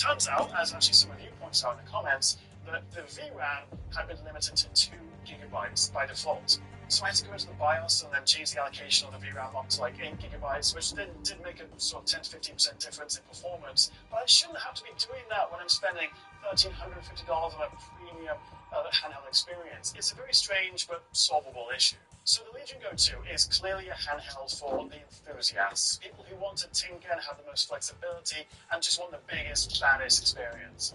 Turns out, as actually some of you pointed out in the comments, that the VRAM had been limited to 2 gigabytes by default. So I had to go into the BIOS and then change the allocation of the VRAM up to like 8 gigabytes, which then did make a sort of 10 to 15% difference in performance. But I shouldn't have to be doing that when I'm spending $1,350 on a premium handheld experience. It's a very strange but solvable issue. So the Legion Go 2 is clearly a handheld for the enthusiasts, people who want to tinker and have the most flexibility and just want the biggest, baddest experience.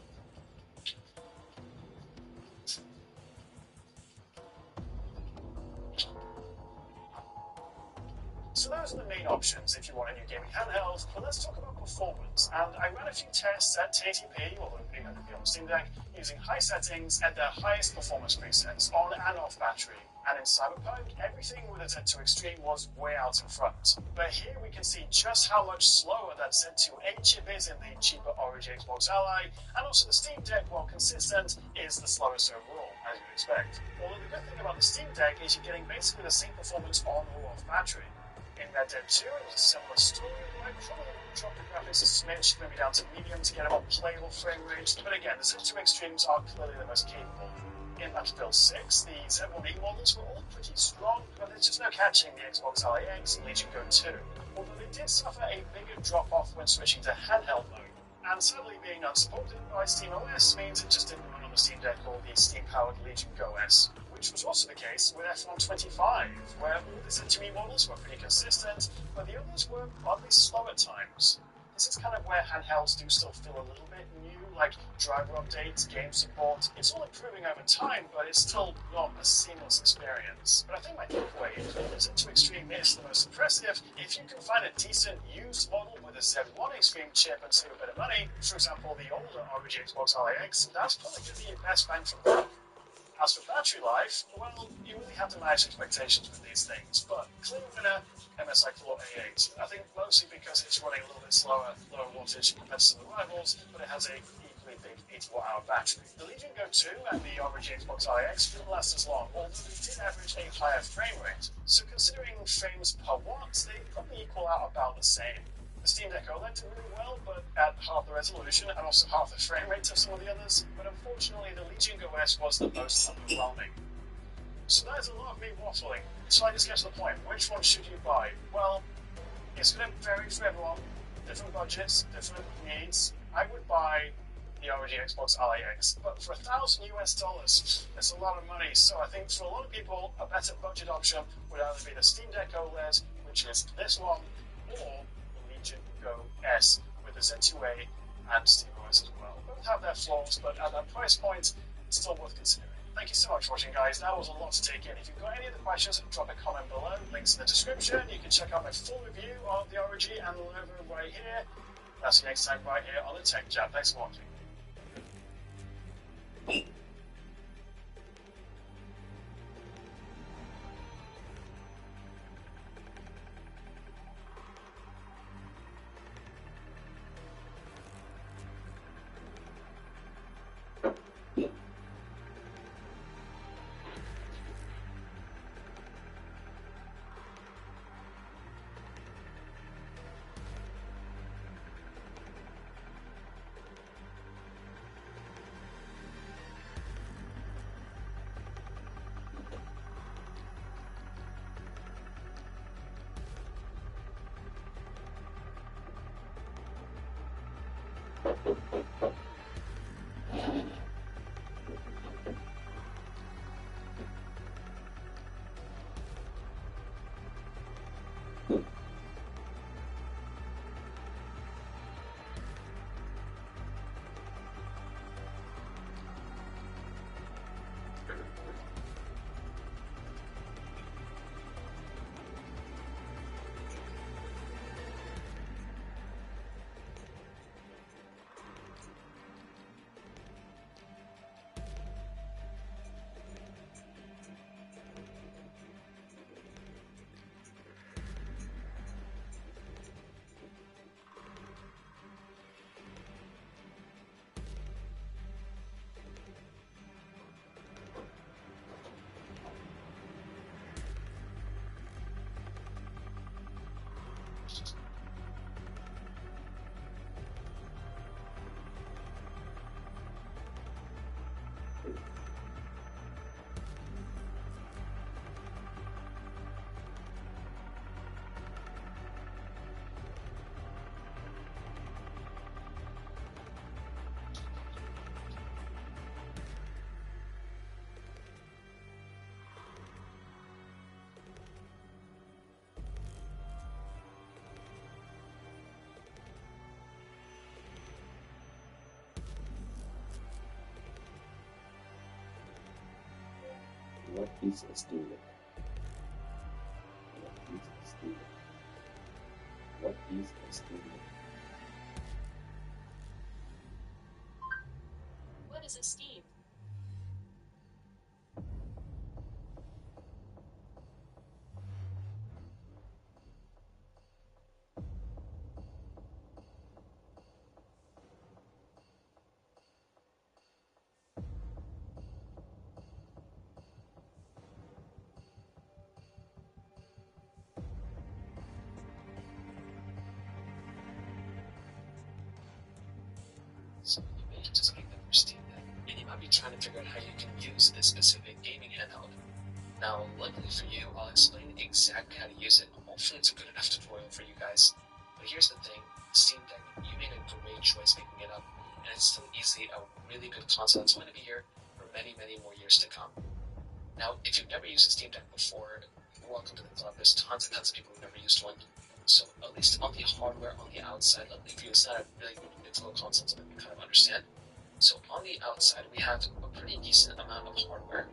So those are the main options if you want a new gaming handheld, but let's talk about performance. And I ran a few tests at 1080p, or on the Steam Deck, using high settings at their highest performance presets, on and off battery. And in Cyberpunk, everything with a Z2 Extreme was way out in front. But here we can see just how much slower that Z2A chip is in the cheaper ROG Xbox Ally, and also the Steam Deck, while consistent, is the slowest overall, as you'd expect. Although the good thing about the Steam Deck is you're getting basically the same performance on or off battery. In Red Dead 2, it was a similar story. I probably drop the graphics a smidge, maybe down to medium to get a more playable frame rate, but again, the Z2 Extremes are clearly the most capable. In Battlefield 6, the Z1E models were all pretty strong, but there's just no catching the Xbox Ally X and Legion Go 2, although they did suffer a bigger drop-off when switching to handheld mode. And sadly, being unsupported by SteamOS means it just didn't run on the Steam Deck or the Steam-powered Legion Go S, which was also the case with F1 25, where all the Z2E models were pretty consistent, but the others were oddly slow at times. This is kind of where handhelds do still feel a little bit new, like driver updates, game support. It's all improving over time, but it's still not a seamless experience. But I think my takeaway is that the Z2 Extreme is the most impressive. If you can find a decent used model with a Z1 Extreme chip and save a bit of money, for example, the older ROG Xbox Ally X, that's probably going to be your best bang for the buck. As for battery life, well, you really have to manage expectations with these things, but clear winner, MSI Core A8. I think mostly because it's running a little bit slower, lower wattage compared to some of the rivals, but it has a equally big 80 watt-hour battery. The Legion Go 2 and the ROG Xbox IX didn't last as long, although they did average a higher frame rate. So considering frames per watt, they probably equal out about the same. The Steam Deck OLED did really well, but at half the resolution and also half the frame rate of some of the others. But unfortunately, the Legion Go S was the most underwhelming. So that is a lot of me waffling. So I just get to the point. Which one should you buy? Well, it's going to vary for everyone. Different budgets, different needs. I would buy the ROG Xbox Ally X, but for $1,000 US, it's a lot of money. So I think for a lot of people, a better budget option would either be the Steam Deck OLED, which is this one, or Go S with the Z2A and SteamOS as well. Both have their flaws, but at that price point, it's still worth considering. Thank you so much for watching, guys. That was a lot to take in. If you've got any other questions, drop a comment below. Links in the description. You can check out my full review of the ROG and the Lenovo right here. That's you next time right here on the Tech Jab. Thanks for watching. What is a Steam Deck? What is a Steam Deck? What is a Steam Deck? What is a Steam? So you may just make the first Steam Deck, and you might be trying to figure out how you can use this specific gaming handheld. Now, luckily for you, I'll explain exactly how to use it. Hopefully it's a good enough tutorial for you guys. But here's the thing, the Steam Deck, you made a great choice picking it up, and it's still easily a really good console that's going to be here for many, many more years to come. Now, if you've never used a Steam Deck before, welcome to the club. There's tons and tons of people who've never used one. So, at least on the hardware on the outside, luckily for you, it's not a really difficult console to kind of understand. So, on the outside, we have a pretty decent amount of hardware.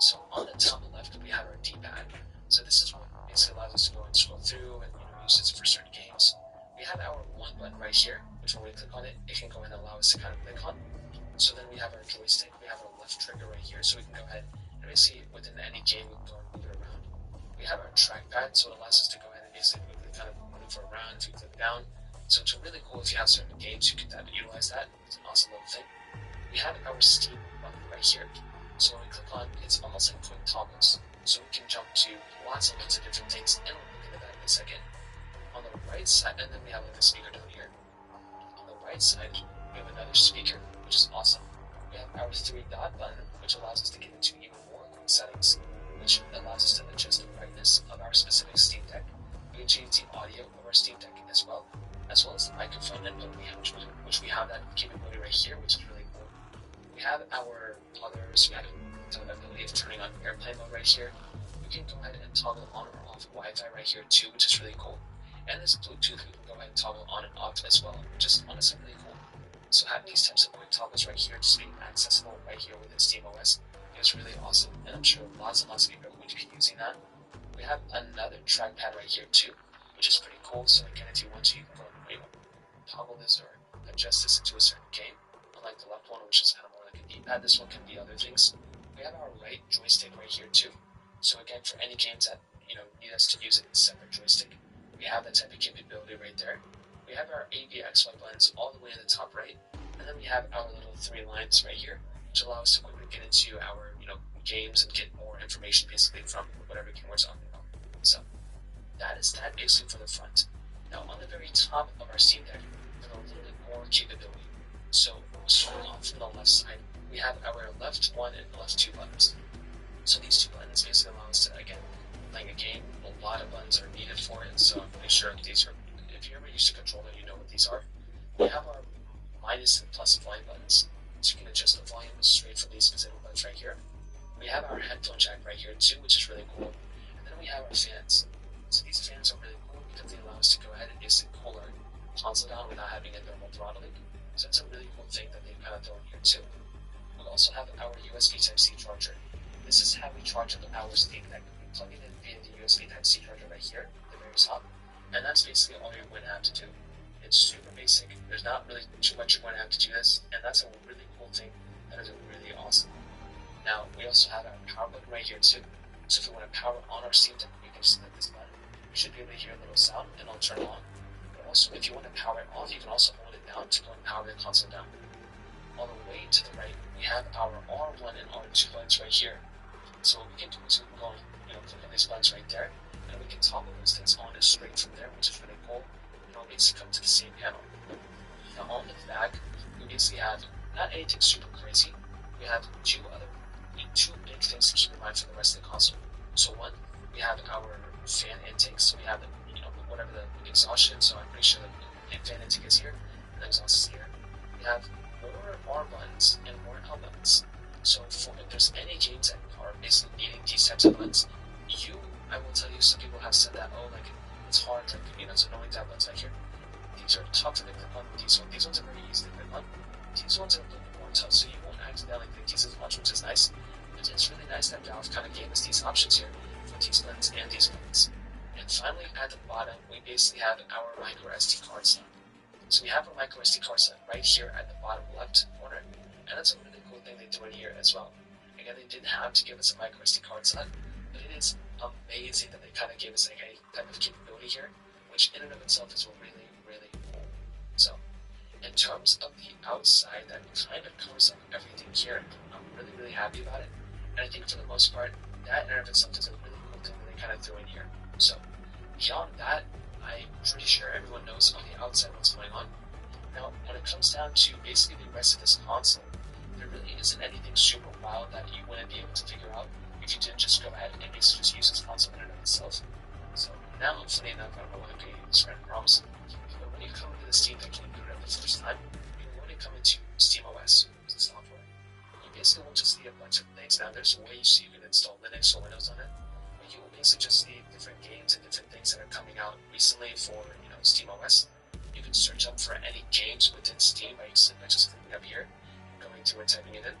So, on the top left, we have our D-pad. So, this is what basically allows us to go and scroll through and use it for certain games. We have our one button right here, which when we click on it, it can go and allow us to kind of click on. So then we have our joystick, we have our left trigger right here, so we can go ahead and basically within any game we can go and move it around. We have our trackpad, so it allows us to go ahead and basically quickly kind of move around if we click down. So it's really cool if you have certain games you can utilize that. It's an awesome little thing. We have our Steam button right here. So when we click on, it's almost like quick toggles. So we can jump to lots of different things, and we'll look into that in a second. On the right side, and then we have like a speaker down here. On the right side, we have another speaker, which is awesome. We have our 3-dot button, which allows us to get into even more quick settings, which allows us to adjust the brightness of our specific Steam Deck. We can change the audio of our Steam Deck as well as the microphone input, which we have that capability right here, which is really cool. We have our others, we have the ability of turning on airplane mode right here. We can go ahead and toggle on or off Wi-Fi right here too, which is really cool. And this Bluetooth, we can go ahead and toggle on and off as well, which is honestly really cool. So having these types of quick toggles right here, just being accessible right here within SteamOS, is really awesome, and I'm sure lots and lots of people are going to be using that. We have another trackpad right here too, which is pretty cool. So again, if you want to, you can go and toggle this or adjust this into a certain game. Unlike the left one, which is kind of more like a D-pad, this one can be other things. We have our right joystick right here too. So again, for any games that need us to use a separate joystick, we have that type of capability right there. We have our A, B, X, Y buttons all the way in the top right, and then we have our little 3 lines right here, which allow us to quickly get into our games and get more information basically from whatever game we're talking about. So that is that basically for the front. Now on the very top of our Steam Deck, we have a little bit more capability. So starting off from the left side, we have our left 1 and left 2 buttons. So these 2 buttons basically allow us to, again, playing a game, a lot of buttons are needed for it, so make sure these are, if you're ever used to controller, you know what these are. We have our minus and plus volume buttons, so you can adjust the volume straight from these specific buttons right here. We have our headphone jack right here too, which is really cool. And then we have our fans. So these fans are really cool because they allow us to go ahead and basically cool our console down without having a thermal throttling. So that's a really cool thing that they kind of throw in here too. We also have our USB Type-C charger. This is how we charge up our Steam Deck. We plug it in via the USB Type-C charger right here at the very top, and that's basically all you're going to have to do. It's super basic. There's not really too much you're going to have to do this, and that's a really cool thing. That is really awesome. Now, we also have our power button right here too. So if we want to power on our Steam Deck, we can just click this button. You should be able to hear a little sound, and it'll turn on. But also, if you want to power it off, you can also hold it down to go and power the console down. On the way to the right, we have our R1 and R2 buttons right here. So what we can do is we can go and click on these buttons right there, and we can toggle those things on and straight from there, which is really cool. It all needs to come to the same panel. Now on the back, we basically have not anything super crazy. We have two big things to keep in mind for the rest of the console. So one, we have our fan intakes. So we have the whatever the exhaust is. So I'm pretty sure the fan intake is here, and the exhaust is here. We have more R buttons and more L buttons. So if there's any games that are basically needing these types of buttons, I will tell you, some people have said that, it's hard, it's annoying to have buttons right here. These are tough to click on. These ones are very easy to click on. These ones are a little bit more tough, so you won't accidentally click these as much, which is nice. But it's it's really nice that Valve kind of gave us these options here for these guns and these guns. And finally, at the bottom, we basically have our micro SD card slot. So we have our micro SD card slot right here at the bottom left corner, and that's a really cool thing they do in here as well. Again, they didn't have to give us a micro SD card slot, but it is amazing that they kind of gave us like a type of capability here, which in and of itself is really, really cool. So, in terms of the outside, that kind of covers up everything here. I'm really, really happy about it, and I think for the most part, that in and of itself is a really cool thing that they kind of threw in here. So, beyond that, I'm pretty sure everyone knows on the outside what's going on. Now, when it comes down to basically the rest of this console, there really isn't anything super wild that you wouldn't be able to figure out if you didn't just go ahead and basically just use this console in and of itself. So now, funny enough, I don't know why I'm getting this right promise, but when you come into the Steam Deck and you boot it up the first time, you're going to come into SteamOS, the software. You basically won't just see a bunch of things. Now, there's a way you can install Linux or Windows on it, but you will basically just see different games and different things that are coming out recently for SteamOS. You can search up for any games within Steam by just clicking up here, going through and typing it in.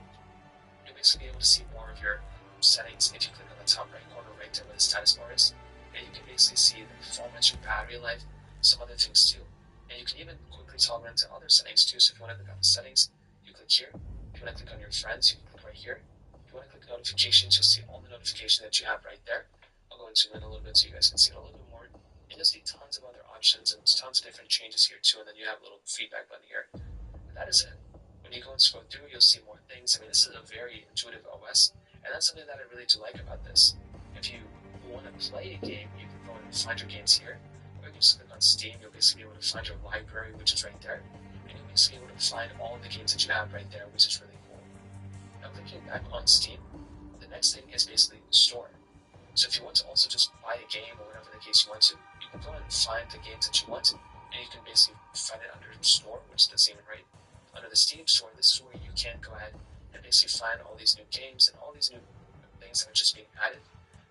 You'll basically be able to see more of your settings if you click on the top right corner right there where the status bar is. And you can basically see the performance, your battery life, some other things too. And you can even quickly toggle into other settings too. So if you want to click on the settings, you click here. If you want to click on your friends, you can click right here. If you want to click notifications, you'll see all the notifications that you have right there. I'll go and zoom in a little bit so you guys can see it a little bit more. And you'll see tons of other options and tons of different changes here too. And then you have a little feedback button here. And that is it. When you go and scroll through, you'll see more things. I mean, this is a very intuitive OS, and that's something that I really do like about this. If you want to play a game, you can go and find your games here, or you can just click on Steam. You'll basically be able to find your library, which is right there, and you'll basically be able to find all of the games that you have right there, which is really cool. Now, clicking back on Steam, the next thing is basically the store. So if you want to also just buy a game or whatever the case you want to, you can go and find the games that you want, and you can basically find it under the store, which is the same right. Under the Steam store, this is where you can go ahead and basically find all these new games and all these new things that are just being added.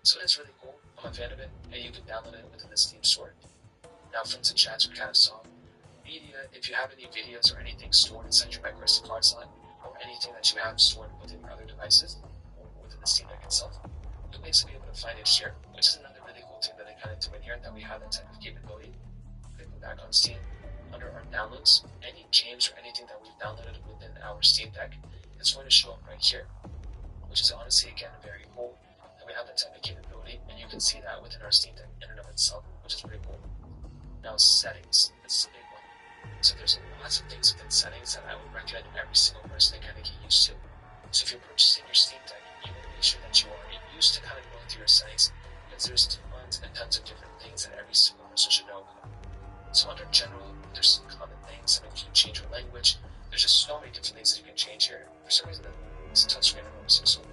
So it's really cool. I'm a fan of it, and you can download it within the Steam store. Now, friends and chats, we kind of saw media. If you have any videos or anything stored inside your micro SD card slot, or anything that you have stored within your other devices, or within the Steam Deck itself, you'll basically be able to find it here, which is another really cool thing that they kind of do in here, that we have that type of capability. Clicking back on Steam, under our downloads, any games or anything that we've downloaded within our Steam Deck is going to show up right here, which is honestly, again, very cool that we have that type of capability, and you can see that within our Steam Deck in and of itself, which is pretty cool. Now, settings. This is a big one. So there's lots of things within settings that I would recommend every single person to kind of get used to. So if you're purchasing your Steam Deck, you want to make sure that you are used to kind of going through your settings, because there's tons and tons of different things that every single person should know about. So under general, there's some common things. I mean, you can change your language. There's just so many different things that you can change here. For some reason, it's a touchscreen. I don't know, so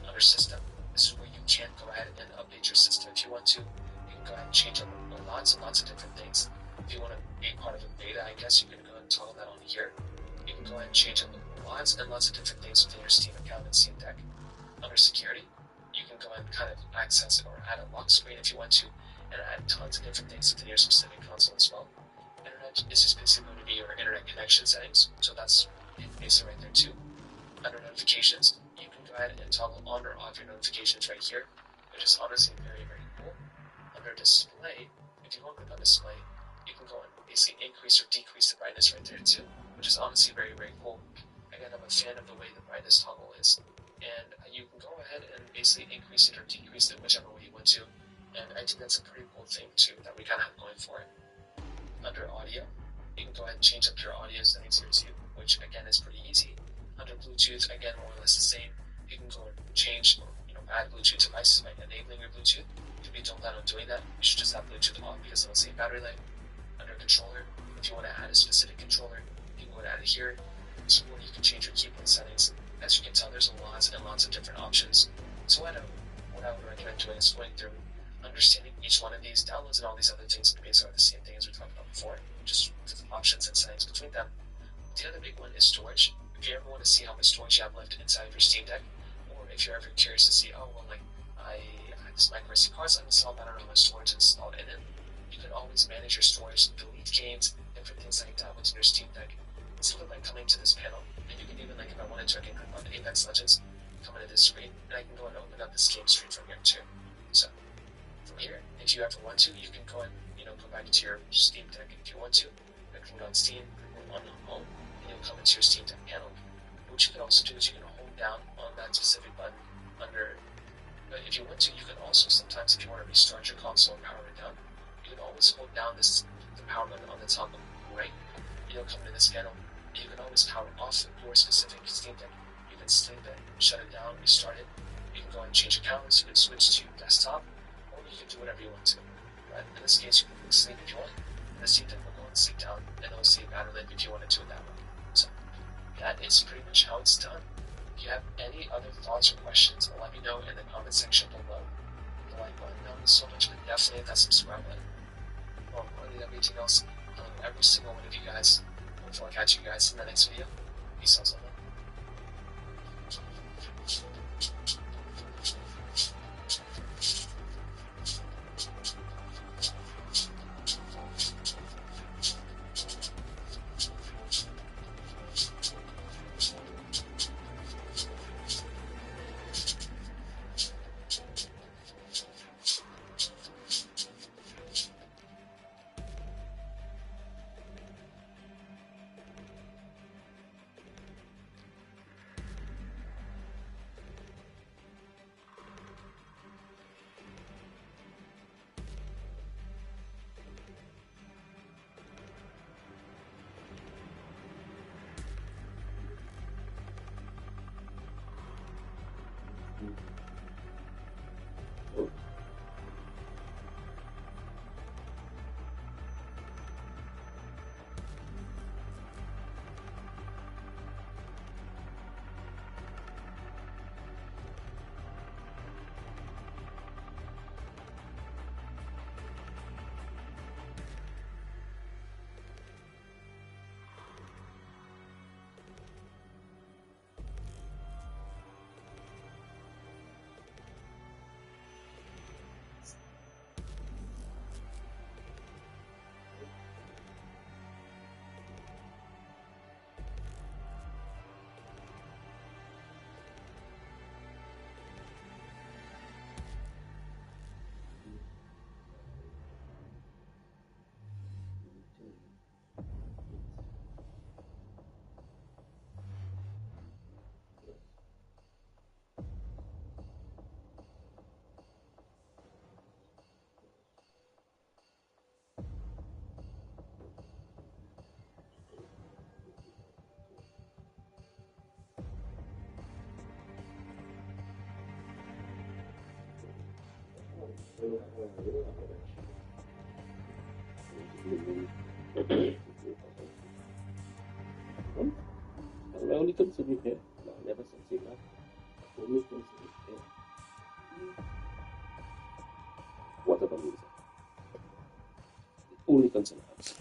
under system, this is where you can go ahead and update your system if you want to. You can go ahead and change up lots and lots of different things. If you want to be part of a beta, I guess you can go ahead and toggle that on here. You can go ahead and change up lots and lots of different things within your Steam account and Steam Deck. Under security, you can go ahead and kind of access it or add a lock screen if you want to, and add tons of different things within your specific console as well. Internet is just basically going to be your internet connection settings, so that's basically right there too. Under notifications, you can go ahead and toggle on or off your notifications right here, which is honestly very, very cool. Under display, if you want to click on display, you can go and basically increase or decrease the brightness right there too, which is honestly very, very cool. Again, I'm a fan of the way the brightness toggle is, and you can go ahead and basically increase it or decrease it whichever way you want to. And I think that's a pretty cool thing too that we kind of have going for it. Under audio, you can go ahead and change up your audio settings here too, which again is pretty easy. Under Bluetooth, again more or less the same. You can go and change or add Bluetooth devices by enabling your Bluetooth. If you don't plan on doing that, you should just have Bluetooth on because it'll save battery life. Under controller, if you want to add a specific controller, you can go and add it here. This is where you can change your keyboard settings. As you can tell, there's lots and lots of different options. So what I would recommend doing is going through, understanding each one of these downloads and all these other things basically are the same thing as we talked about before, just options and settings between them. The other big one is storage. If you ever want to see how much storage you have left inside of your Steam Deck, or if you're ever curious to see, oh, well, like, I have this micro SD card slot installed, I don't know how much storage is installed in it, you can always manage your storage, delete games, different things like that within your Steam Deck. Simply by coming to this panel, and you can even, like, if I wanted to, I can click on Apex Legends, come into this screen, and I can go and open up this game stream from here too. So from here, if you ever want to, you can go and go back to your Steam Deck if you want to. You can click on Steam, click on Home, and you'll come into your Steam Deck panel. What you can also do is you can hold down on that specific button under. But if you want to, you can also sometimes, if you want to restart your console and power it down, you can always hold down the power button on the top of right. Come into this panel. And you can always power off your specific Steam Deck. You can sleep it, shut it down, restart it. You can go and change accounts. You can switch to desktop, or you can do whatever you want to. But in this case, you can sleep if you want. And the Steam Deck will go and sleep down, and it'll save battery life if you want to do it that way. So that is pretty much how it's done. If you have any other thoughts or questions, let me know in the comment section below. The like button means so much, but definitely hit that subscribe button. Or more than everything else, every single one of you guys. Hopefully I'll catch you guys in the next video. Peace out, so much. I only consider here. No, I never succeed that. Only consider here. What about music? Only consider us.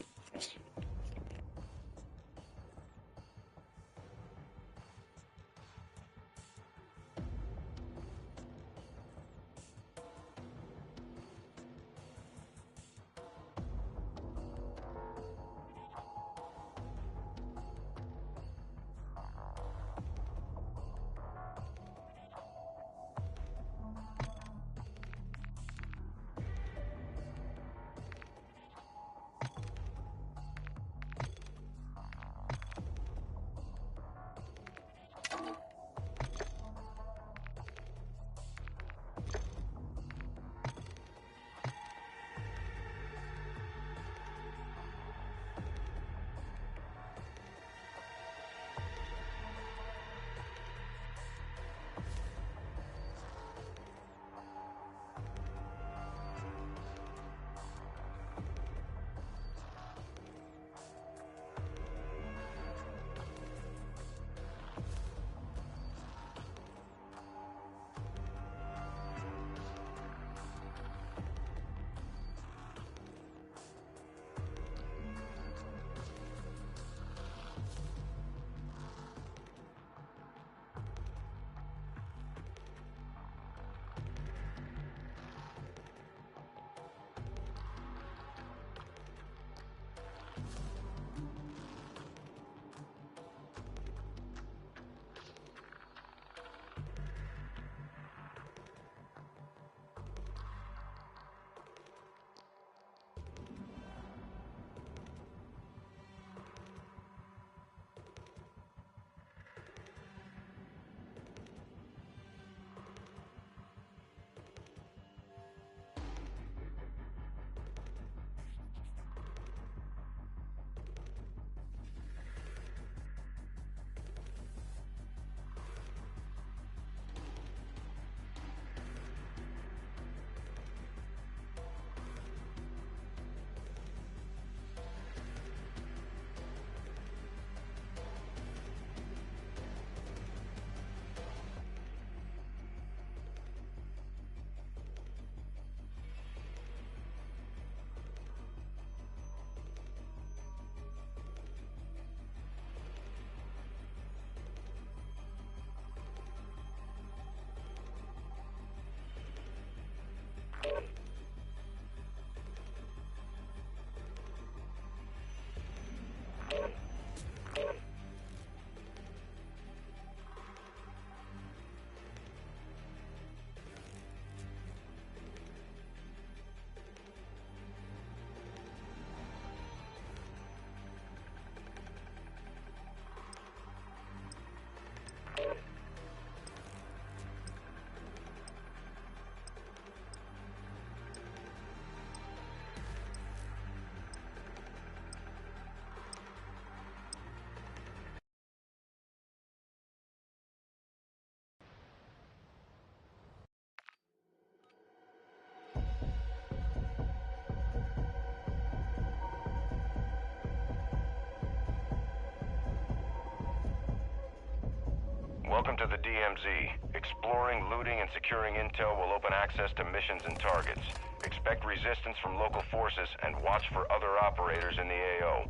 Welcome to the DMZ. Exploring, looting, and securing intel will open access to missions and targets. Expect resistance from local forces and watch for other operators in the AO.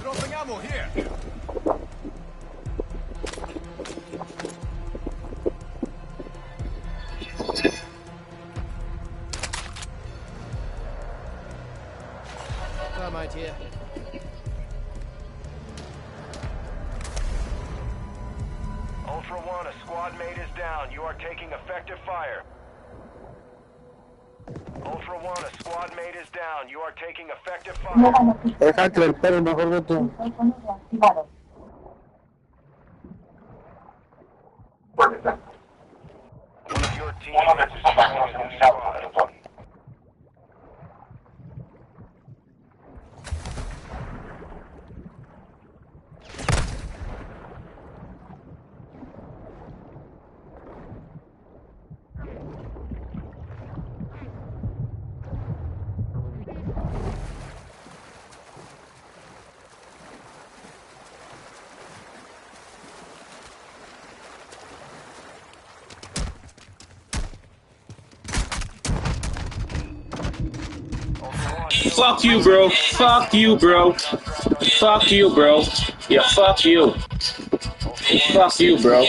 Dropping ammo here! Thermite here. Ultra One, a squad mate is down. You are taking effective fire. Ultra One, a squad mate is down. You are taking effective fire. Deja que el perro mejor de tú. One of your teammates is joining a new squad. Fuck you, bro. Fuck you, bro. Fuck you, bro. Yeah, fuck you. Fuck you, bro.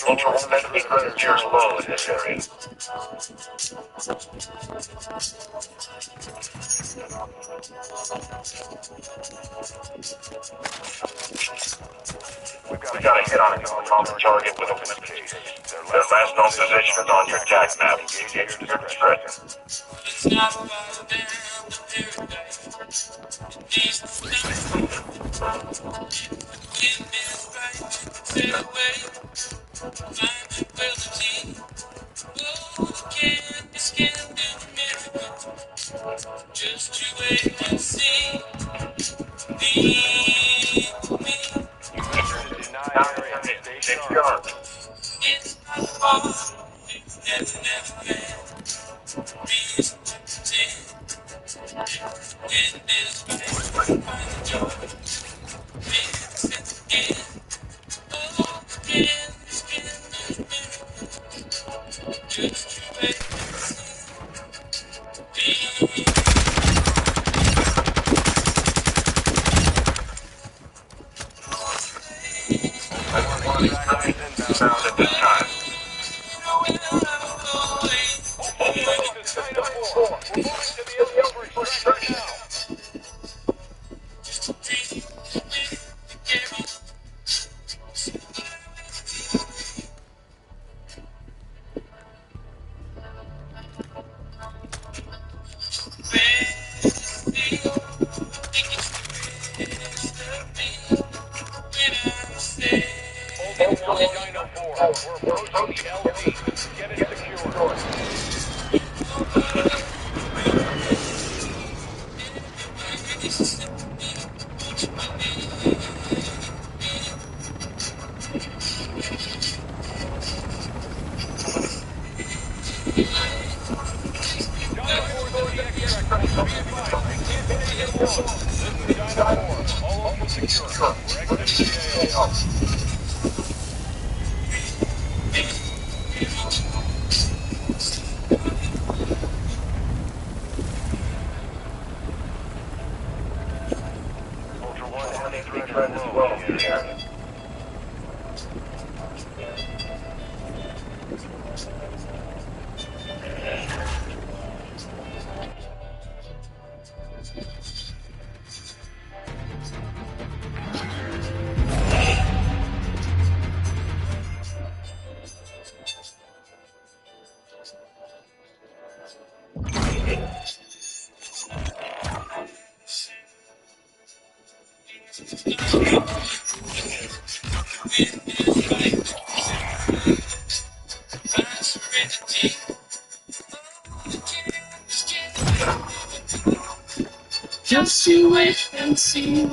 Ultra One, enemy grenadiers low in this area. We got a hit on the target with a whiskey. Their last known position is on your attack map. Engage at your discretion. It's not about them, the paradise. Jesus, just you wait and see. Stay sharp. It's not far. It's never had reason to pretend. In this place, find the joy. Reasons again. Oh, again, this can be miracle. Just you wait and see. Sound at this time. Just you wait and see.